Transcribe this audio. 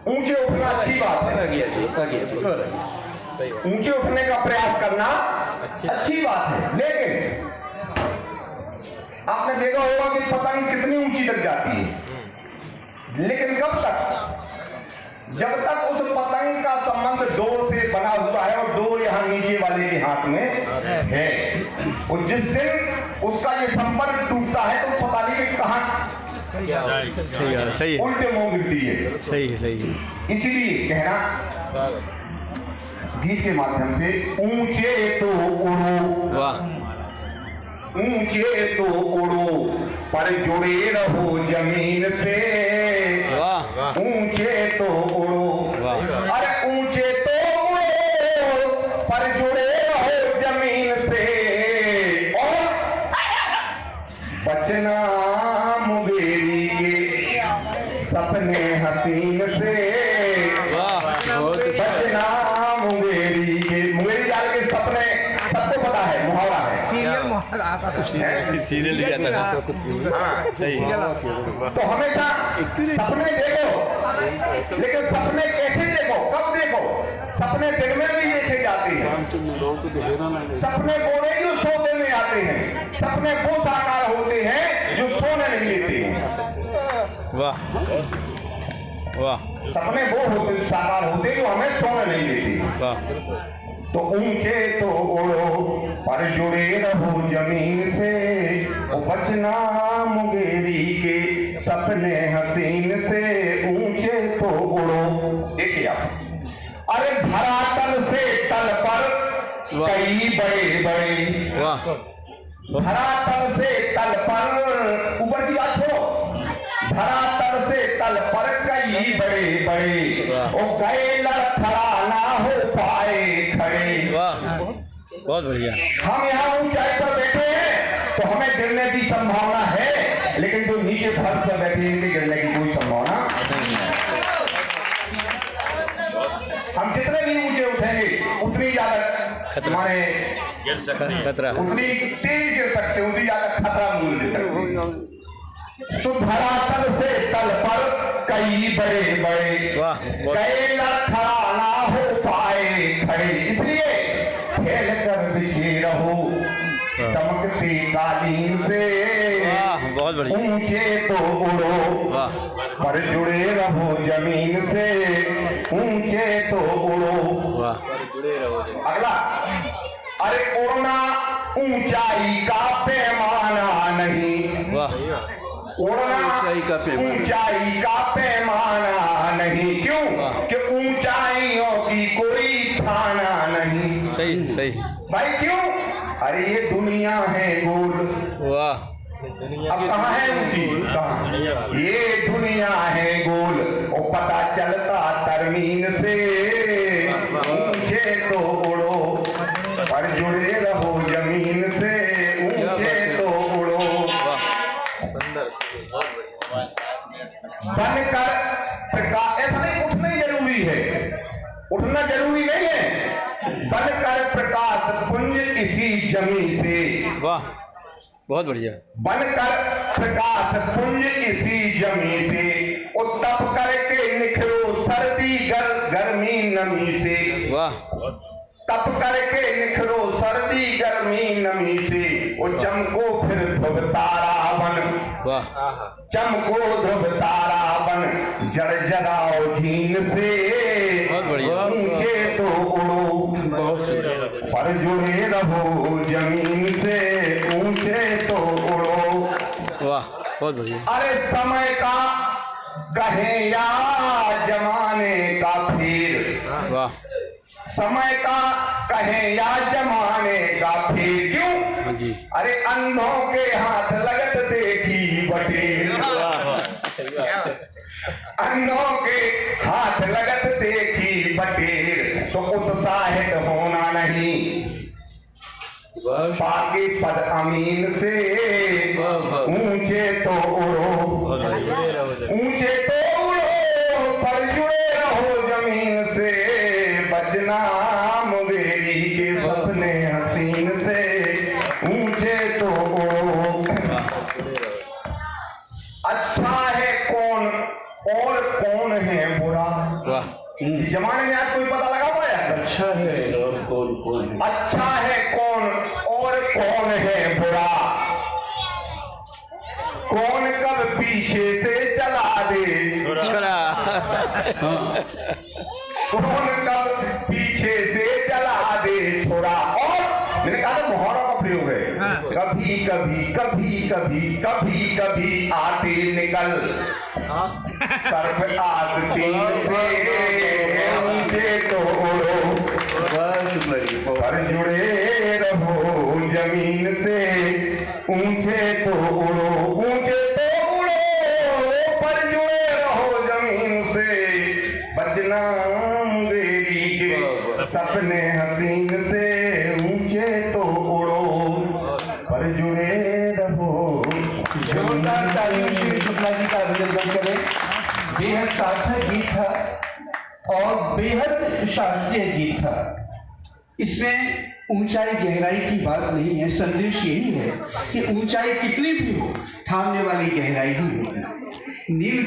ऊंचे उठना अच्छी बात है, ऊंचे उठने का प्रयास करना अच्छी बात है, लेकिन आपने देखा होगा कि पतंग कितनी ऊंची तक जाती है, लेकिन कब तक? जब तक उस पतंग का संबंध डोर से बना हुआ है और डोर यहाँ नीचे वाले के हाथ में है, और जिस दिन उसका ये संपर्क टूटता है तो पता नहीं कि कहाँ सही है, उल्टे मुंह गिरती है। सही है। इसीलिए कहना गीत के माध्यम से, ऊंचे तो उड़ो, वाह, ऊंचे तो उड़ो पर जुड़े रहो जमीन से, वाह, ऊंचे तो उड़ो, वाह, अरे ऊंचे तो उड़ो पर जुड़े रहो जमीन से, और बचना मुगेरी के सपने हसीन से, बचना मुगेरी के, मुगेरी जाल के सपने सबको पता है, मुहावरा है, सीरियल जाता है। तो हमेशा सपने देखो, लेकिन सपने कैसे देखो, कब देखो? सपने दिन में भी देखे जाते हैं, सपने वो नहीं जो सोते में आते हैं, सपने वो साकार होते हैं जो सोने नहीं देते हैं। वाह वाह, सपने वो होते साकार होते जो हमें सोने नहीं देते। वाह, तो ऊंचे तो उड़ो पर जुड़े रहो जमीन से, ओ बचना मुगेरी के सपने हसीन से, ऊंचे तो उड़ो। देखिए आप, अरे धरातल से तल पर कई बड़े बड़े, वाह, धरातल से तल पर, ऊपर की बात छोड़ो, धरातल से तल पर कई बड़े बड़े, ओ गए लड़खड़ा ना हो पाए खड़े। वाह, बहुत बढ़िया। हम यहाँ ऊंचाई पर बैठे हैं तो हमें गिरने की संभावना है, लेकिन जो नीचे फर्श पर बैठे हैं इनके गिरने की कोई संभावना नहीं है। हम जितने भी ऊंचे उठेंगे उतनी ज्यादा हमारे खतरा, उतनी तेज गिर सकते, उतनी ज्यादा खतरा मूल ले सकते। तो धरातल से तल पर कई बड़े बड़े, वाह, गए लड़खड़ा ना हो पाए खड़े, इसलिए खेल कर बिछे रहो चमकती कालीन से, वाह, बहुत बढ़िया। ऊंचे तो उड़ो वाह, पर जुड़े रहो जमीन से, ऊंचे तो उड़ो। वाह, अगला, अरे उड़ना ऊंचाई का पैमाना नहीं, वाह, उड़ना ऊंचाई का पैमाना नहीं, क्यों? कि ऊंचाइयों की कोई थाना नहीं। सही सही भाई क्यों? अरे ये दुनिया है गोल, वाह, अब कहाँ है ऊंची? कहाँ? ये दुनिया है गोल, और पता चलता तरमीन से, ऊंचे तो उड़ो पर जुड़े रहो जमीन से, ऊंचे तो उड़ो। बनकर प्रकाश, ऐसा नहीं उठना ही जरूरी है, उठना जरूरी नहीं है, बनकर प्रकाश पुंज इसी जमी से, वाह, बहुत बढ़िया। बनकर प्रकाश पुंज इसी जमी से, तप करके निखरो सर्दी गर्मी नमी से, वाह, तप करके निखरो सर्दी गर्मी नमी से, वो चमको फिर ध्रुव तारा बन, वाह, चमको ध्रुव तारा बन, जड़ जराओ झीन से, बहुत बढ़िया। ऊंचे तो उड़ो पर जुड़े रहो जमीन से, ऊंचे तो उड़ो। वाह, बहुत बढ़िया। अरे समय का कहे या जमाने का फिर, वाह, समय का कहे या जमाने का फिर, क्यों? हाँ जी, अरे अंधों के हाथ लगत देखी बटेर, अंधों के हाथ लगत देखी बटेर, तो उत्साहित होना नहीं, बाकी पद अमीन से, ऊंचे तो उड़ो, ऊंचे तो उड़ो पर जुड़े रहो जमीन से, बचना मुगेरी के सपने हसीन से, ऊंचे तो उड़ो। अच्छा है कौन और कौन है बुरा। वाह इस जमाने में आज कोई पता लगा पाया? अच्छा है और कौन कौन है? अच्छा है कौन और कौन है बुरा। कौन कब पीछे से चला दे छोरा कौन कब पीछे से चला दे छोरा। और मैंने कहा था मुहावरा का प्रयोग है। कभी कभी कभी कभी कभी कभी आते निकल सर्फ आस्तीन से ऊंचे तो उड़ो पर जुड़े रहो जमीन से। ऊंचे तो उड़ो ऊंचे तो उड़ो पर जुड़े रहो जमीन से। बचना मुंगेरी के सपने हसीन से। ऊंचे तो उड़ो पर जुड़े रहो। जोरदार तालियों से शुक्ला जी का अभिनंदन करें। बेहद सार्थक गीत था और बेहद शास्त्रीय गीत था। इसमें ऊंचाई गहराई की बात नहीं है, संदेश यही है कि ऊंचाई कितनी भी हो थामने वाली गहराई ही होगी। नील